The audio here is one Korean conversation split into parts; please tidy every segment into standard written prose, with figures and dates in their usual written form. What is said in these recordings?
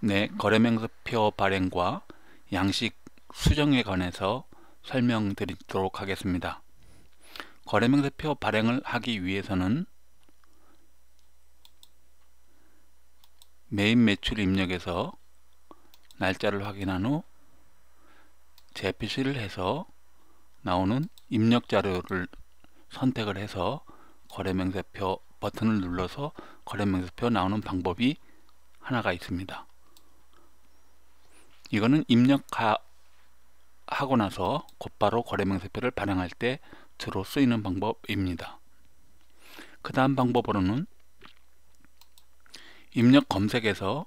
네, 거래명세표 발행과 양식 수정에 관해서 설명드리도록 하겠습니다. 거래명세표 발행을 하기 위해서는 메인 매출 입력에서 날짜를 확인한 후 재표시를 해서 나오는 입력 자료를 선택을 해서 거래명세표 버튼을 눌러서 거래명세표 나오는 방법이 하나가 있습니다. 이거는 입력하고 나서 곧바로 거래명세표를 발행할 때 주로 쓰이는 방법입니다. 그 다음 방법으로는 입력 검색에서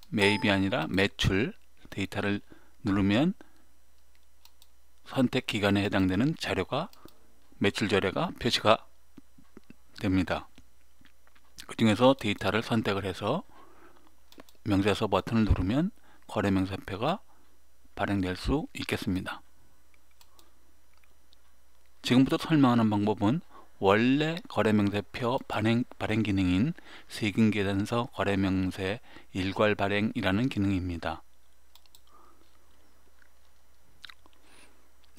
매입이 아니라 매출 데이터를 누르면 선택 기간에 해당되는 자료가 매출 자료가 표시가 됩니다. 그 중에서 데이터를 선택을 해서 명세서 버튼을 누르면 거래명세표가 발행될 수 있겠습니다. 지금부터 설명하는 방법은 원래 거래명세표 발행 기능인 세금계산서 거래명세 일괄 발행이라는 기능입니다.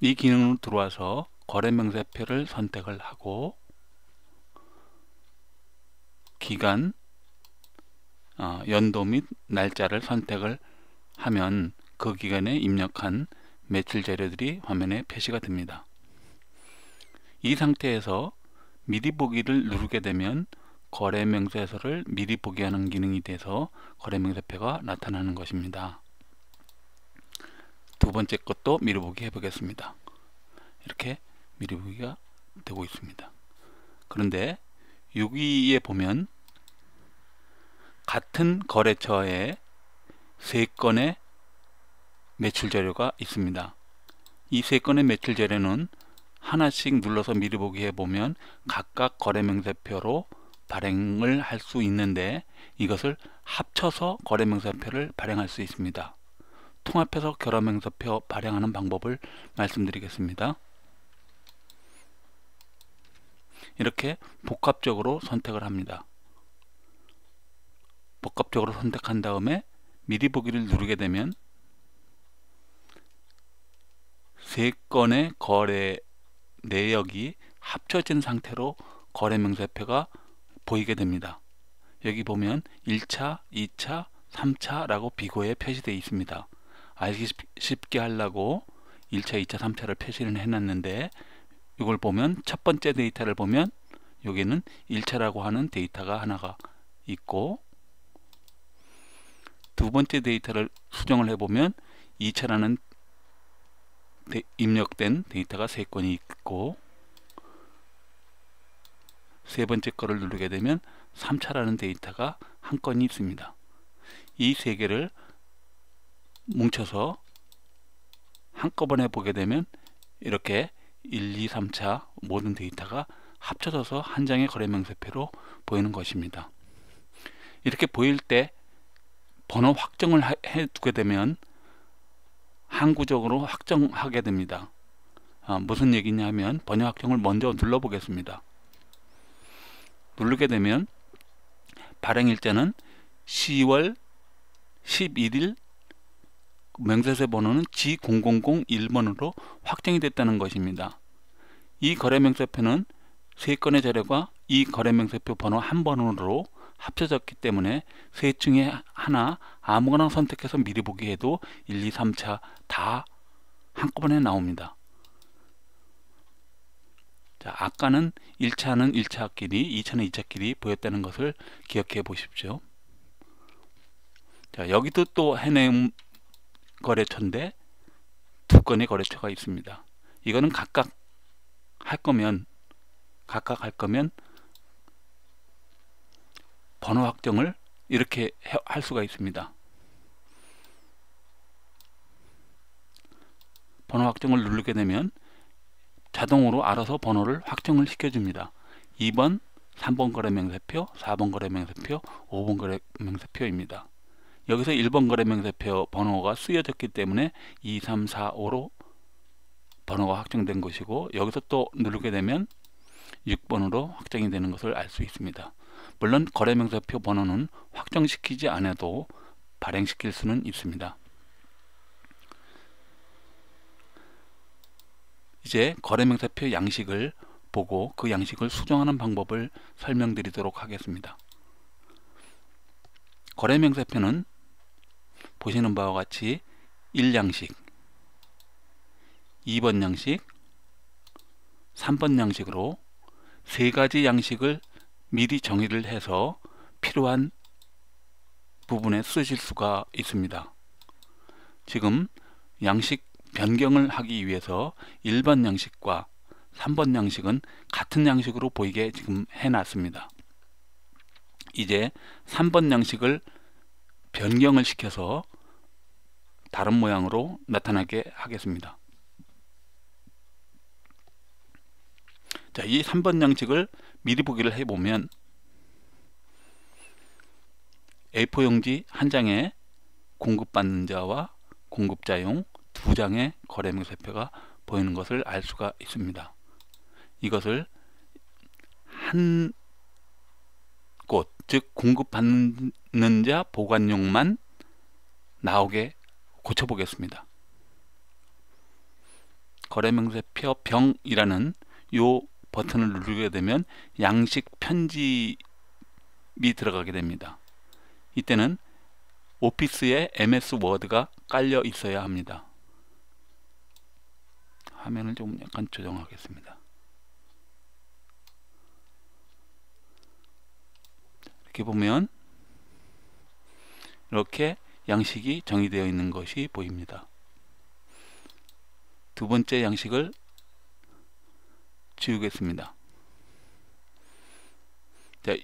이 기능으로 들어와서 거래명세표를 선택을 하고 기간, 연도 및 날짜를 선택을 하면 그 기간에 입력한 매출 자료들이 화면에 표시가 됩니다. 이 상태에서 미리 보기를 누르게 되면 거래명세서를 미리 보게 하는 기능이 돼서 거래명세표가 나타나는 것입니다. 두 번째 것도 미리 보기 해보겠습니다. 이렇게 미리 보기가 되고 있습니다. 그런데 여기에 보면 같은 거래처에 3건의 매출 자료가 있습니다. 이 3건의 매출 자료는 하나씩 눌러서 미리 보기 해보면 각각 거래명세표로 발행을 할 수 있는데 이것을 합쳐서 거래명세표를 발행할 수 있습니다. 통합해서 거래명세표 발행하는 방법을 말씀드리겠습니다. 이렇게 복합적으로 선택을 합니다. 복합적으로 선택한 다음에 미리 보기를 누르게 되면 3건의 거래 내역이 합쳐진 상태로 거래명세표가 보이게 됩니다. 여기 보면 1차, 2차, 3차 라고 비고에 표시되어 있습니다. 알기 쉽게 하려고 1차, 2차, 3차를 표시를 해놨는데 이걸 보면 첫 번째 데이터를 보면 여기는 1차라고 하는 데이터가 하나가 있고 두 번째 데이터를 수정을 해보면 2차라는 입력된 데이터가 3건이 있고 세 번째 거를 누르게 되면 3차라는 데이터가 한 건이 있습니다. 이 세 개를 뭉쳐서 한꺼번에 보게 되면 이렇게 1, 2, 3차 모든 데이터가 합쳐져서 한 장의 거래명세표로 보이는 것입니다. 이렇게 보일 때 번호 확정을 해 두게 되면 항구적으로 확정하게 됩니다. 무슨 얘기냐 하면 번호 확정을 먼저 눌러 보겠습니다. 누르게 되면 발행일자는 10월 11일 명세서 번호는 G0001번으로 확정이 됐다는 것입니다. 이 거래명세표는 3건의 자료가 이 거래명세표 번호 한 번으로 합쳐졌기 때문에 셋 중에 하나 아무거나 선택해서 미리 보기 해도 1, 2, 3차 다 한꺼번에 나옵니다. 자, 아까는 1차는 1차끼리, 2차는 2차끼리 보였다는 것을 기억해 보십시오. 자, 여기도 또 해냄 거래처인데 2건의 거래처가 있습니다. 이거는 각각 할 거면 번호 확정을 이렇게 할 수가 있습니다. 번호 확정을 누르게 되면 자동으로 알아서 번호를 확정을 시켜줍니다. 2번, 3번 거래명세표, 4번 거래명세표, 5번 거래명세표입니다. 여기서 1번 거래명세표 번호가 쓰여졌기 때문에 2, 3, 4, 5로 번호가 확정된 것이고 여기서 또 누르게 되면 6번으로 확정이 되는 것을 알 수 있습니다. 물론 거래명세표 번호는 확정시키지 않아도 발행시킬 수는 있습니다. 이제 거래명세표 양식을 보고 그 양식을 수정하는 방법을 설명드리도록 하겠습니다. 거래명세표는 보시는 바와 같이 1양식, 2번 양식, 3번 양식으로 세 가지 양식을 미리 정의를 해서 필요한 부분에 쓰실 수가 있습니다. 지금 양식 변경을 하기 위해서 1번 양식과 3번 양식은 같은 양식으로 보이게 지금 해놨습니다. 이제 3번 양식을 변경을 시켜서 다른 모양으로 나타나게 하겠습니다. 자, 이 3번 양식을 미리 보기를 해보면 A4 용지 한 장에 공급받는 자와 공급자용 두 장의 거래명세표가 보이는 것을 알 수가 있습니다. 이것을 한 곳, 즉 공급받는 자 보관용만 나오게 고쳐보겠습니다. 거래명세표 병이라는 요 버튼을 누르게 되면 양식 편집이 들어가게 됩니다. 이때는 오피스에 MS 워드가 깔려 있어야 합니다. 화면을 좀 약간 조정하겠습니다. 이렇게 보면 이렇게 양식이 정의되어 있는 것이 보입니다. 두 번째 양식을 지우겠습니다. 자,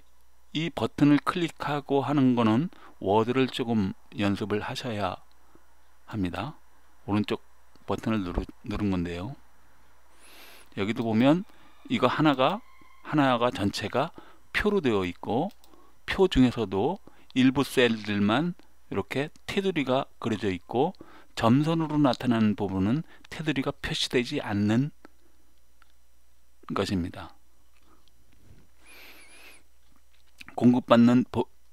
이 버튼을 클릭하고 하는 거는 워드를 조금 연습을 하셔야 합니다. 오른쪽 버튼을 누른 건데요. 여기도 보면 이거 하나가 전체가 표로 되어 있고 표 중에서도 일부 셀들만 이렇게 테두리가 그려져 있고 점선으로 나타나는 부분은 테두리가 표시되지 않는 것입니다. 공급받는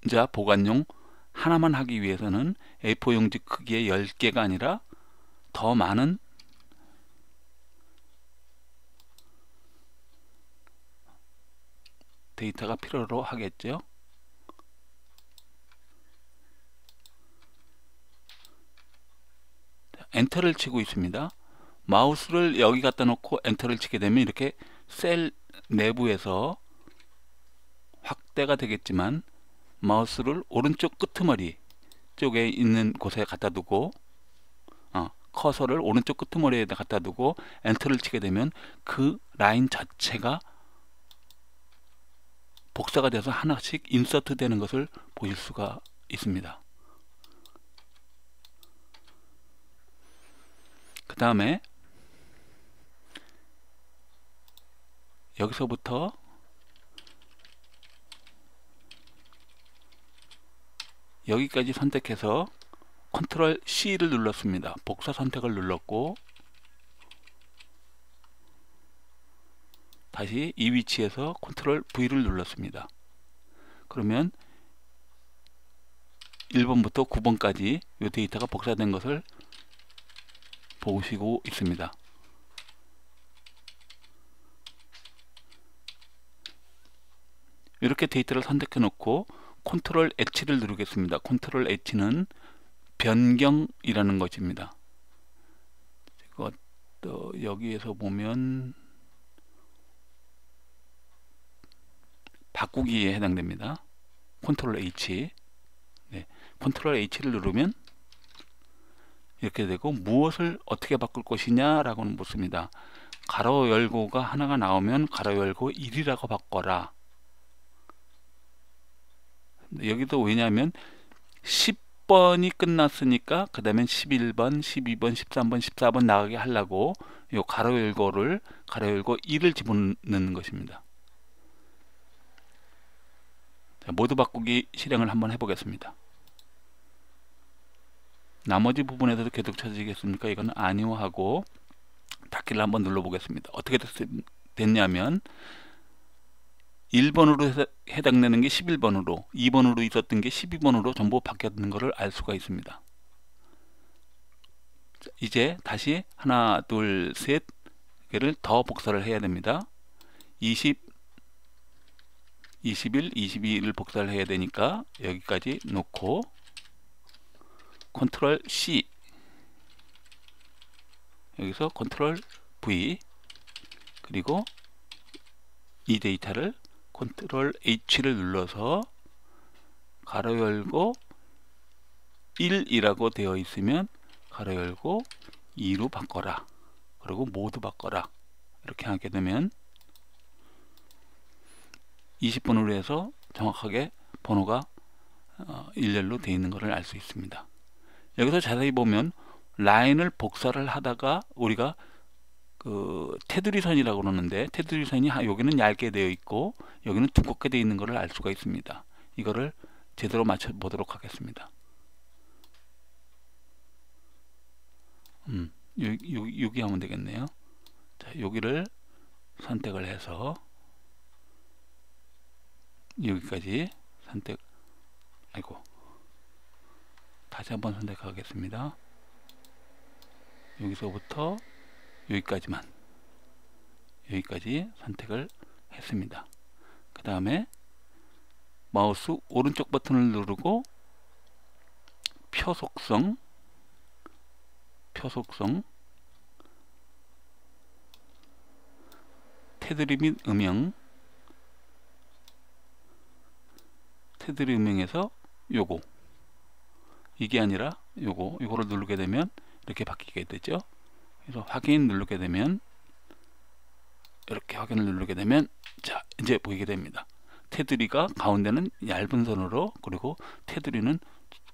자 보관용 하나만 하기 위해서는 A4 용지 크기의 10개가 아니라 더 많은 데이터가 필요로 하겠죠. 엔터를 치고 있습니다. 마우스를 여기 갖다 놓고 엔터를 치게 되면 이렇게 셀 내부에서 확대가 되겠지만 마우스를 오른쪽 끄트머리 쪽에 있는 곳에 갖다 두고 커서를 오른쪽 끄트머리에 갖다 두고 엔터를 치게 되면 그 라인 자체가 복사가 돼서 하나씩 인서트 되는 것을 보실 수가 있습니다. 그 다음에 여기서부터 여기까지 선택해서 컨트롤 C를 눌렀습니다. 복사 선택을 눌렀고 다시 이 위치에서 컨트롤 V를 눌렀습니다. 그러면 1번부터 9번까지 이 데이터가 복사된 것을 보시고 있습니다. 이렇게 데이터를 선택해 놓고 컨트롤 H를 누르겠습니다. 컨트롤 H는 변경이라는 것입니다. 이것도 여기에서 보면 바꾸기에 해당됩니다. 컨트롤 H. 네, 컨트롤 H를 누르면 이렇게 되고 무엇을 어떻게 바꿀 것이냐 라고는 묻습니다. 가로 열고가 하나가 나오면 가로 열고 1이라고 바꿔라. 여기도 왜냐하면 10번이 끝났으니까 그 다음에 11번, 12번, 13번, 14번 나가게 하려고 요 가로 열고 1을 집어넣는 것입니다. 자, 모두 바꾸기 실행을 한번 해보겠습니다. 나머지 부분에서도 계속 쳐지겠습니까? 이건 아니요 하고 닫기를 한번 눌러보겠습니다. 어떻게 됐냐면 1번으로 해당되는 게 11번으로, 2번으로 있었던 게 12번으로 전부 바뀌었는 것을 알 수가 있습니다. 이제 다시 하나, 둘, 셋 개를 더 복사를 해야 됩니다. 20, 21, 22를 복사를 해야 되니까 여기까지 놓고 컨트롤 C, 여기서 컨트롤 V, 그리고 이 데이터를 컨트롤 H를 눌러서 가로 열고 1이라고 되어 있으면 가로 열고 2로 바꿔라, 그리고 모두 바꿔라. 이렇게 하게 되면 20번으로 해서 정확하게 번호가 일렬로 되어 있는 것을 알 수 있습니다. 여기서 자세히 보면 라인을 복사를 하다가 우리가 그 테두리 선이라고 그러는데, 테두리 선이 여기는 얇게 되어 있고 여기는 두껍게 되어 있는 것을 알 수가 있습니다. 이거를 제대로 맞춰 보도록 하겠습니다. 여기 하면 되겠네요. 자, 여기를 선택을 해서 여기까지 선택, 아이고, 다시 한번 선택하겠습니다. 여기서부터 여기까지만, 여기까지 선택을 했습니다. 그 다음에 마우스 오른쪽 버튼을 누르고 표속성, 테두리 및 음영, 테두리 음영에서 요거, 이게 아니라 요거를 누르게 되면 이렇게 바뀌게 되죠. 그래서 확인 누르게 되면, 이렇게 확인을 누르게 되면, 자, 이제 보이게 됩니다. 테두리가 가운데는 얇은 선으로, 그리고 테두리는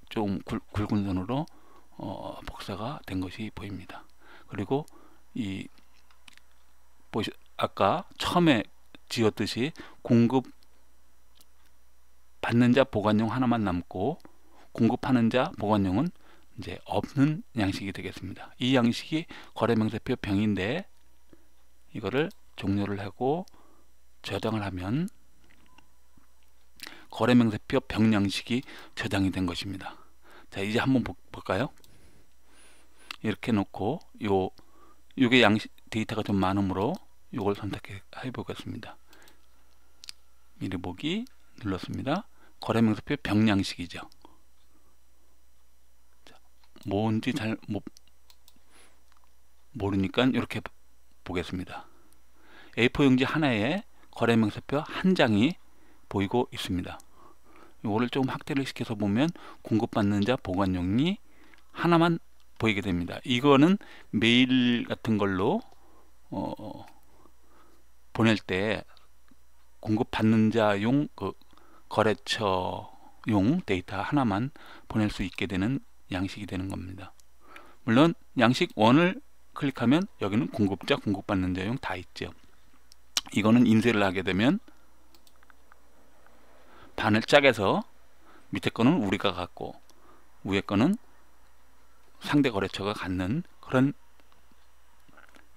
좀 굵은 선으로 복사가 된 것이 보입니다. 그리고 이 아까 처음에 지었듯이 공급 받는 자 보관용 하나만 남고 공급하는 자 보관용은 이제 없는 양식이 되겠습니다. 이 양식이 거래명세표 병인데, 이거를 종료를 하고 저장을 하면 거래명세표 병 양식이 저장이 된 것입니다. 자, 이제 한번 볼까요? 이렇게 놓고 요게 양식 데이터가 좀 많으므로 요걸 선택해 보겠습니다. 미리 보기 눌렀습니다. 거래명세표 병 양식이죠. 뭔지 잘 모르니까 이렇게 보겠습니다. A4 용지 하나에 거래명세표 한 장이 보이고 있습니다. 이거를 좀 확대를 시켜서 보면 공급받는 자 보관용이 하나만 보이게 됩니다. 이거는 메일 같은 걸로 보낼 때 공급받는 자용 그 거래처용 데이터 하나만 보낼 수 있게 되는 양식이 되는 겁니다. 물론 양식 1을 클릭하면 여기는 공급자, 공급받는 자용 다 있죠. 이거는 인쇄를 하게 되면 반을 짜개서 밑에 거는 우리가 갖고 위에 거는 상대 거래처가 갖는 그런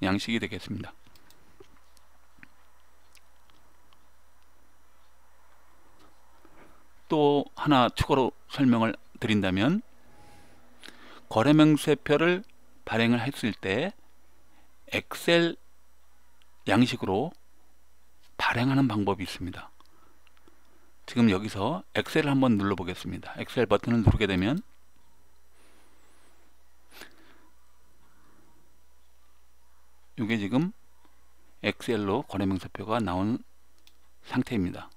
양식이 되겠습니다. 또 하나 추가로 설명을 드린다면, 거래명세표를 발행을 했을 때 엑셀 양식으로 발행하는 방법이 있습니다. 지금 여기서 엑셀을 한번 눌러 보겠습니다. 엑셀 버튼을 누르게 되면 이게 지금 엑셀로 거래명세표가 나온 상태입니다.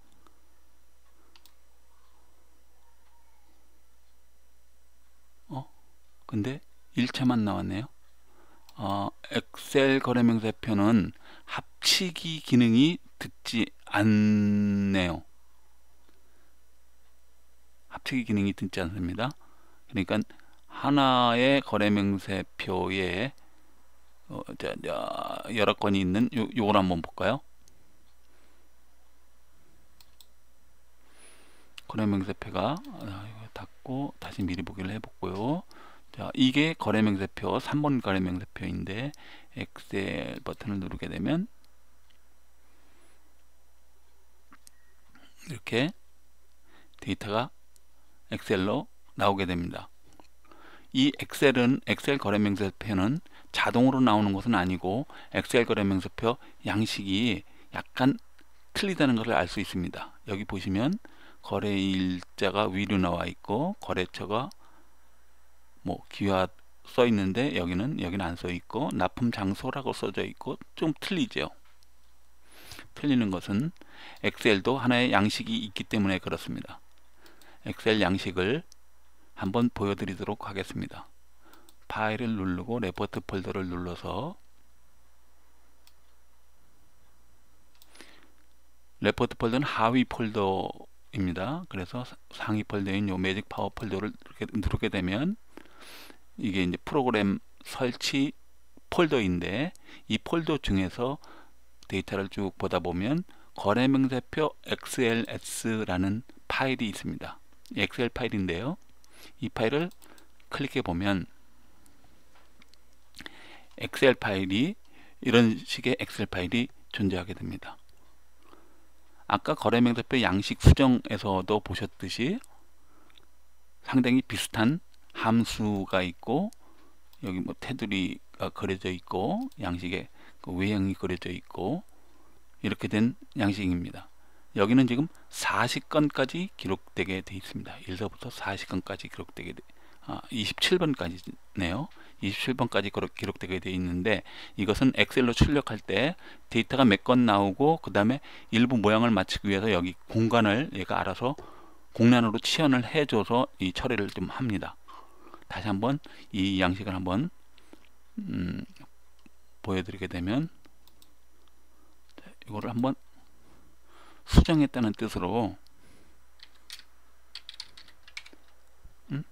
근데 1차만 나왔네요. 엑셀 거래명세표는 합치기 기능이 듣지 않네요. 합치기 기능이 듣지 않습니다. 그러니까 하나의 거래명세표에 여러 건이 있는 요걸 한번 볼까요? 거래명세표가 이거 닫고 다시 미리 보기를 해보고요. 자, 이게 거래명세표 3번 거래명세표인데 엑셀 버튼을 누르게 되면 이렇게 데이터가 엑셀로 나오게 됩니다. 이 엑셀 거래명세표는 자동으로 나오는 것은 아니고 엑셀 거래명세표 양식이 약간 틀리다는 것을 알 수 있습니다. 여기 보시면 거래일자가 위로 나와 있고 거래처가 뭐 기화 써 있는데 여기는 안 써 있고 납품 장소라고 써져 있고 좀 틀리죠. 틀리는 것은 엑셀도 하나의 양식이 있기 때문에 그렇습니다. 엑셀 양식을 한번 보여드리도록 하겠습니다. 파일을 누르고 레포트 폴더를 눌러서 레포트 폴더는 하위 폴더입니다. 그래서 상위 폴더인 요 매직 파워 폴더를 이렇게 누르게 되면 이게 이제 프로그램 설치 폴더인데 이 폴더 중에서 데이터를 쭉 보다 보면 거래명세표 XLS라는 파일이 있습니다. 엑셀 파일인데요. 이 파일을 클릭해 보면 엑셀 파일이 이런 식의 엑셀 파일이 존재하게 됩니다. 아까 거래명세표 양식 수정에서도 보셨듯이 상당히 비슷한 함수가 있고 여기 뭐 테두리가 그려져 있고 양식에 그 외형이 그려져 있고 이렇게 된 양식입니다. 여기는 지금 40건까지 기록되게 되어 있습니다. 1서부터 40건까지 기록되게 27번까지네요. 27번까지 기록되게 되어 있는데 이것은 엑셀로 출력할 때 데이터가 몇 건 나오고 그 다음에 일부 모양을 맞추기 위해서 여기 공간을 얘가 알아서 공란으로 치환을 해줘서 이 처리를 좀 합니다. 다시 한번 이 양식을 한번 보여드리게 되면 이거를 한번 수정했다는 뜻으로 네.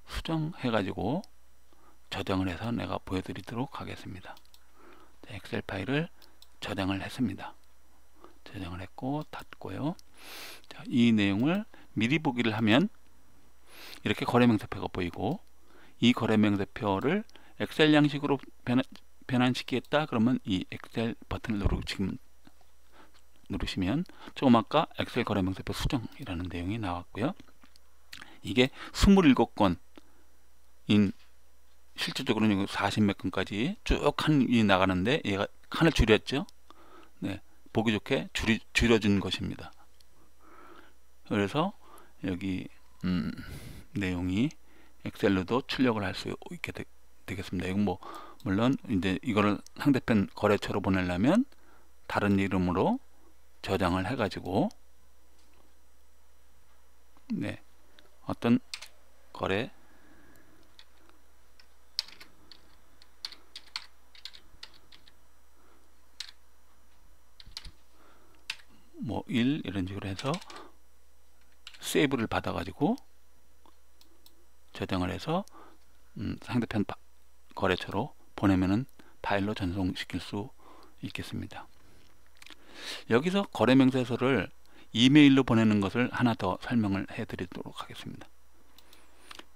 수정해 가지고 저장을 해서 내가 보여드리도록 하겠습니다. 엑셀 파일을 저장을 했습니다. 저장을 했고 닫고요. 자, 이 내용을 미리 보기를 하면 이렇게 거래명세표가 보이고 이 거래명세표를 엑셀 양식으로 변환시키겠다 그러면 이 엑셀 버튼을 지금 누르시면 조금 아까 엑셀 거래명세표 수정이라는 내용이 나왔고요. 이게 27건인 실질적으로는 40몇 건까지 쭉 칸이 나가는데 얘가 칸을 줄였죠. 네, 보기 좋게 줄여준 것입니다. 그래서 여기 내용이 엑셀로도 출력을 할 수 있게 되겠습니다. 이건 뭐 물론 이제 이거를 상대편 거래처로 보내려면 다른 이름으로 저장을 해가지고 네, 어떤 거래 뭐 1 이런 식으로 해서 세이브를 받아가지고 저장을 해서 상대편 거래처로 보내면은 파일로 전송시킬 수 있겠습니다. 여기서 거래명세서를 이메일로 보내는 것을 하나 더 설명을 해 드리도록 하겠습니다.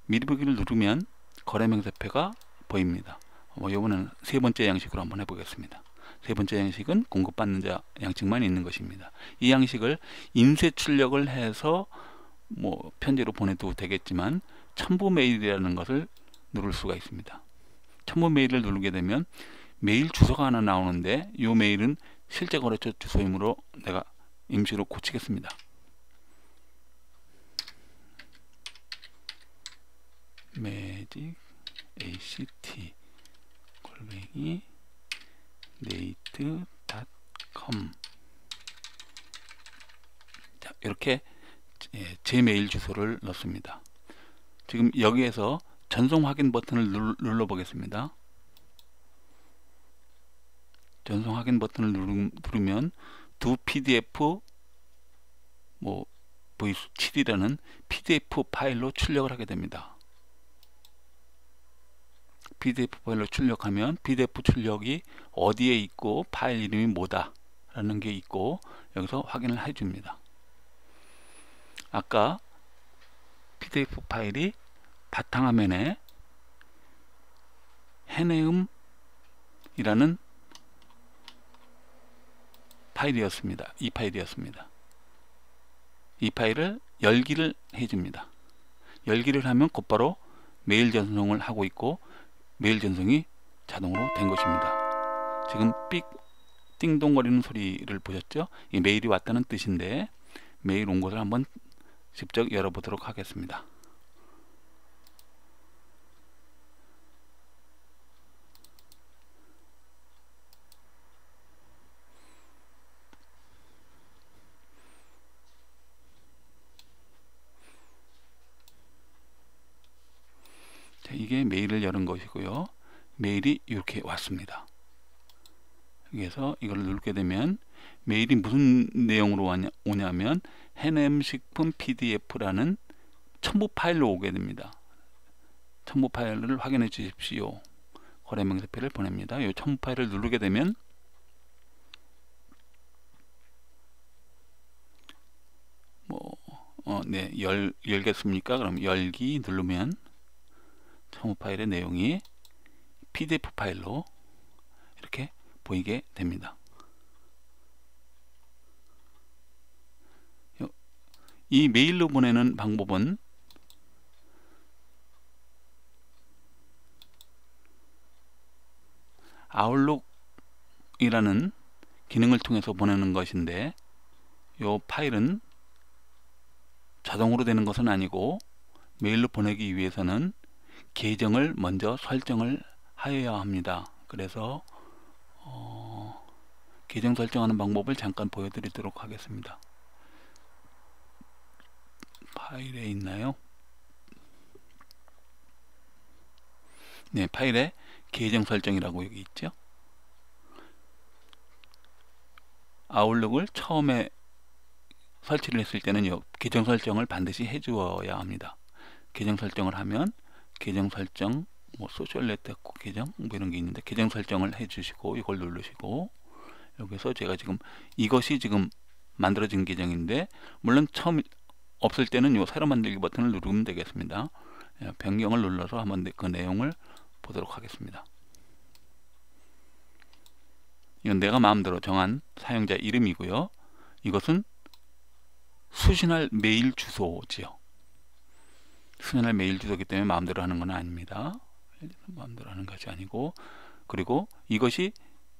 미리 보기를 누르면 거래명세표가 보입니다. 이번에는 세 번째 양식으로 한번 해보겠습니다. 세 번째 양식은 공급받는 자 양식만 있는 것입니다. 이 양식을 인쇄 출력을 해서 뭐 편지로 보내도 되겠지만 첨부 메일이라는 것을 누를 수가 있습니다. 첨부 메일을 누르게 되면 메일 주소가 하나 나오는데 이 메일은 실제 거래처 주소이므로 내가 임시로 고치겠습니다. 매직 act nate.com 자, 이렇게 제 메일 주소를 넣습니다. 지금 여기에서 전송 확인 버튼을 눌러 보겠습니다. 전송 확인 버튼을 누르면 두 PDF 뭐 v7이라는 PDF 파일로 출력을 하게 됩니다. PDF 파일로 출력하면 PDF 출력이 어디에 있고 파일 이름이 뭐다 라는 게 있고 여기서 확인을 해 줍니다. 아까 PDF 파일이 바탕화면에 해내음이라는 파일이었습니다. 이 파일이었습니다. 이 파일을 열기를 해줍니다. 열기를 하면 곧바로 메일 전송을 하고 있고 메일 전송이 자동으로 된 것입니다. 지금 삑 띵동거리는 소리를 보셨죠? 이 메일이 왔다는 뜻인데 메일 온 것을 한번 직접 열어보도록 하겠습니다. 자, 이게 메일을 열은 것이고요. 메일이 이렇게 왔습니다. 여기에서 이걸 누르게 되면 메일이 무슨 내용으로 오냐면 해냄식품 PDF라는 첨부 파일로 오게 됩니다. 첨부 파일을 확인해 주십시오. 거래 명세표를 보냅니다. 이 첨부 파일을 누르게 되면 네, 열겠습니까? 그럼 열기 누르면 첨부 파일의 내용이 PDF 파일로 이렇게 보이게 됩니다. 이 메일로 보내는 방법은 아웃룩이라는 기능을 통해서 보내는 것인데 이 파일은 자동으로 되는 것은 아니고 메일로 보내기 위해서는 계정을 먼저 설정을 하여야 합니다. 그래서 계정 설정하는 방법을 잠깐 보여드리도록 하겠습니다. 파일에 있나요? 네, 파일에 계정 설정이라고 여기 있죠. 아웃룩을 처음에 설치를 했을 때는 계정 설정을 반드시 해주어야 합니다. 계정 설정을 하면 계정 설정, 소셜 네트워크 계정 이런 게 있는데 계정 설정을 해주시고 이걸 누르시고 여기서 제가 지금 이것이 지금 만들어진 계정인데 물론 처음 없을 때는 요 새로 만들기 버튼을 누르면 되겠습니다. 변경을 눌러서 한번 그 내용을 보도록 하겠습니다. 이건 내가 마음대로 정한 사용자 이름이고요. 이것은 수신할 메일 주소지요. 수신할 메일 주소이기 때문에 마음대로 하는 건 아닙니다. 마음대로 하는 것이 아니고, 그리고 이것이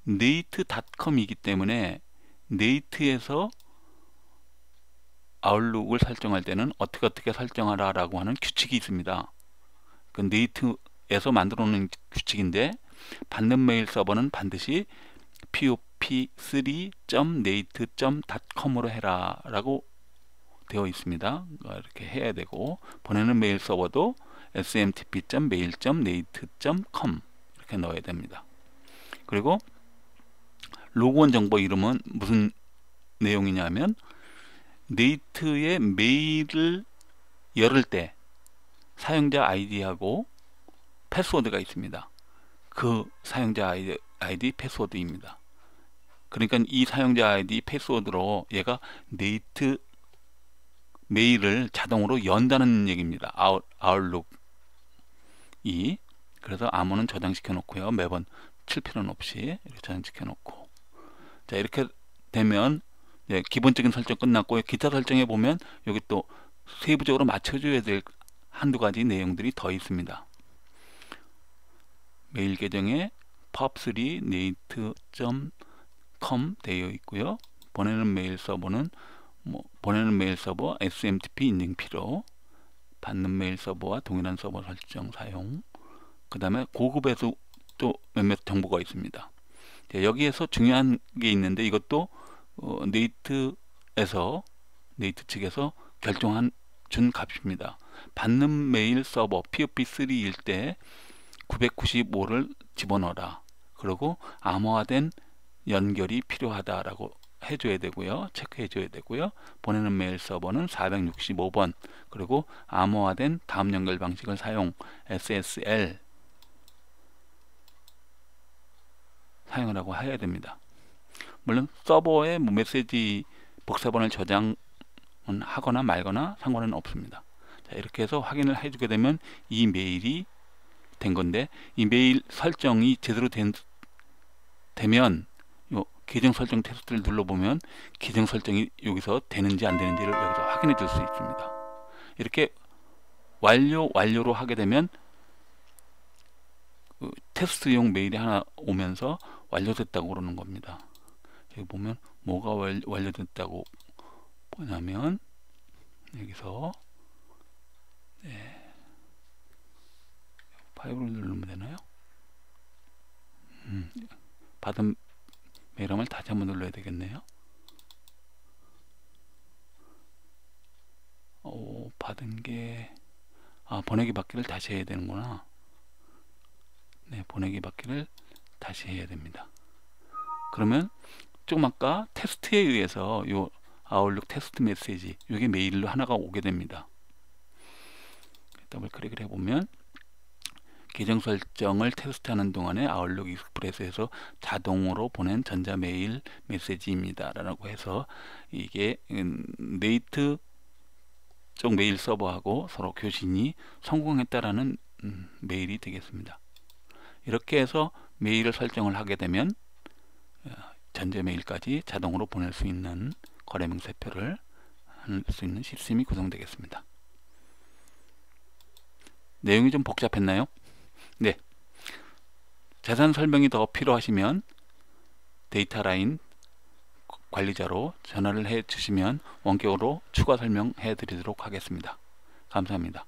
네이트.com이기 때문에 네이트에서 아웃룩을 설정할 때는 어떻게 설정하라 라고 하는 규칙이 있습니다. 그 네이트에서 만들어 놓은 규칙인데 받는 메일 서버는 반드시 pop3.native.com으로 해라 라고 되어 있습니다. 이렇게 해야 되고, 보내는 메일 서버도 smtp.mail.native.com 이렇게 넣어야 됩니다. 그리고 로그온 정보 이름은 무슨 내용이냐면 네이트의 메일을 열을 때 사용자 아이디하고 패스워드가 있습니다. 그 사용자 아이디 패스워드입니다. 그러니까 이 사용자 아이디 패스워드로 얘가 네이트 메일을 자동으로 연다는 얘기입니다. 아웃룩이. 그래서 암호는 저장시켜 놓고요. 매번 칠 필요는 없이 이렇게 저장시켜 놓고, 자, 이렇게 되면 기본적인 설정 끝났고, 기타 설정에 보면 여기 또 세부적으로 맞춰줘야 될 한두 가지 내용들이 더 있습니다. 메일 계정에 pop3native.com 되어 있고요. 보내는 메일 서버는 보내는 메일 서버 SMTP 인증 필요, 받는 메일 서버와 동일한 서버 설정 사용, 그 다음에 고급에서 또 몇몇 정보가 있습니다. 여기에서 중요한 게 있는데 이것도 네이트 측에서 준 값입니다. 받는 메일 서버 POP3일 때 995를 집어넣어라. 그리고 암호화된 연결이 필요하다라고 해줘야 되고요. 체크해 줘야 되고요. 보내는 메일 서버는 465번, 그리고 암호화된 다음 연결 방식을 사용 SSL 사용하라고 해야 됩니다. 물론 서버에 메시지 복사본을 저장은 하거나 말거나 상관은 없습니다. 자, 이렇게 해서 확인을 해주게 되면 이 메일이 된 건데, 이 메일 설정이 제대로 되면 계정 설정 테스트를 눌러보면 계정 설정이 여기서 되는지 안 되는지를 여기서 확인해 줄 수 있습니다. 이렇게 완료로 하게 되면 그 테스트용 메일이 하나 오면서 완료됐다고 그러는 겁니다. 여기 보면 뭐가 완료됐다고 보냐면 여기서 파일을 누르면 되나요? 받은 메일함을 다시 한번 눌러야 되겠네요. 받은 게 보내기 받기를 다시 해야 되는구나. 네, 보내기 받기를 다시 해야 됩니다. 그러면 조금 아까 테스트에 의해서 요 아웃룩 테스트 메시지 이게 메일로 하나가 오게 됩니다. 더블 클릭을 해보면 계정 설정을 테스트하는 동안에 아웃룩 익스프레스에서 자동으로 보낸 전자메일 메시지입니다 라고 해서 이게 네이트 쪽 메일 서버하고 서로 교신이 성공했다라는 메일이 되겠습니다. 이렇게 해서 메일을 설정을 하게 되면 전자 메일까지 자동으로 보낼 수 있는 거래 명세표를 할 수 있는 시스템이 구성되겠습니다. 내용이 좀 복잡했나요? 네. 자세한 설명이 더 필요하시면 데이터 라인 관리자로 전화를 해 주시면 원격으로 추가 설명해 드리도록 하겠습니다. 감사합니다.